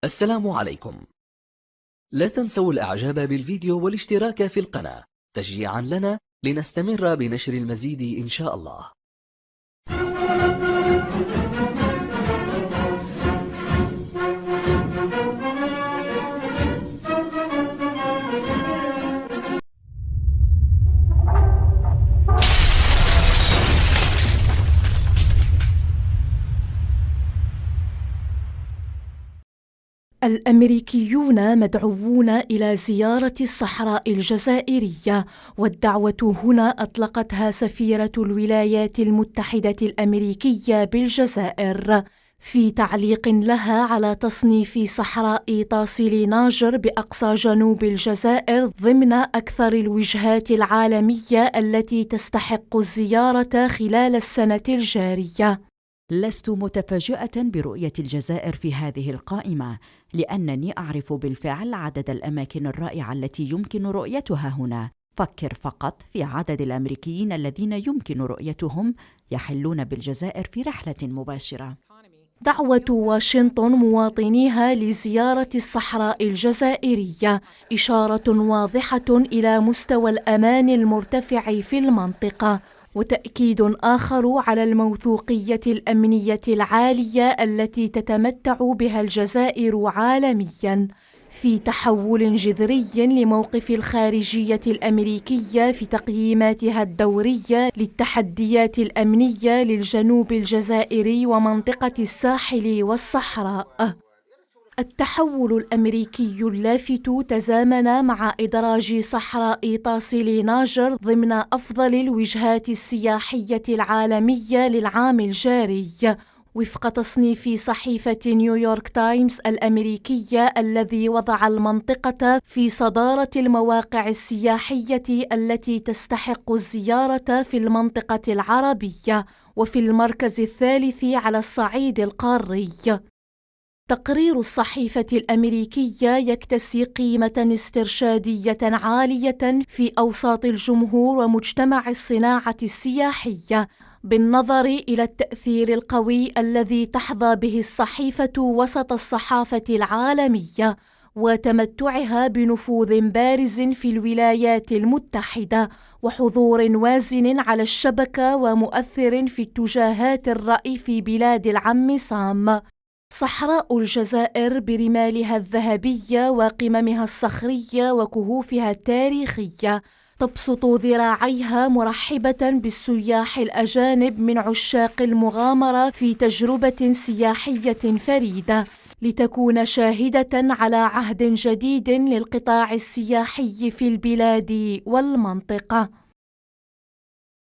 السلام عليكم. لا تنسوا الإعجاب بالفيديو والاشتراك في القناة تشجيعا لنا لنستمر بنشر المزيد إن شاء الله. الأمريكيون مدعوون إلى زيارة الصحراء الجزائرية، والدعوة هنا أطلقتها سفيرة الولايات المتحدة الأمريكية بالجزائر في تعليق لها على تصنيف صحراء طاسيل ناجر بأقصى جنوب الجزائر ضمن أكثر الوجهات العالمية التي تستحق الزيارة خلال السنة الجارية. لست متفاجئة برؤية الجزائر في هذه القائمة، لأنني أعرف بالفعل عدد الأماكن الرائعة التي يمكن رؤيتها هنا. فكر فقط في عدد الأمريكيين الذين يمكن رؤيتهم يحلون بالجزائر في رحلة مباشرة. دعوة واشنطن مواطنيها لزيارة الصحراء الجزائرية إشارة واضحة إلى مستوى الأمان المرتفع في المنطقة، وتأكيد آخر على الموثوقية الأمنية العالية التي تتمتع بها الجزائر عالمياً، في تحول جذري لموقف الخارجية الأمريكية في تقييماتها الدورية للتحديات الأمنية للجنوب الجزائري ومنطقة الساحل والصحراء. التحول الأمريكي اللافت تزامن مع إدراج صحراء طاسيل ناجر ضمن أفضل الوجهات السياحية العالمية للعام الجاري، وفق تصنيف صحيفة نيويورك تايمز الأمريكية الذي وضع المنطقة في صدارة المواقع السياحية التي تستحق الزيارة في المنطقة العربية، وفي المركز الثالث على الصعيد القاري. تقرير الصحيفة الأمريكية يكتسي قيمة استرشادية عالية في أوساط الجمهور ومجتمع الصناعة السياحية، بالنظر إلى التأثير القوي الذي تحظى به الصحيفة وسط الصحافة العالمية، وتمتعها بنفوذ بارز في الولايات المتحدة وحضور وازن على الشبكة ومؤثر في اتجاهات الرأي في بلاد العم سام. صحراء الجزائر برمالها الذهبية وقممها الصخرية وكهوفها التاريخية تبسط ذراعيها مرحبة بالسياح الأجانب من عشاق المغامرة في تجربة سياحية فريدة، لتكون شاهدة على عهد جديد للقطاع السياحي في البلاد والمنطقة.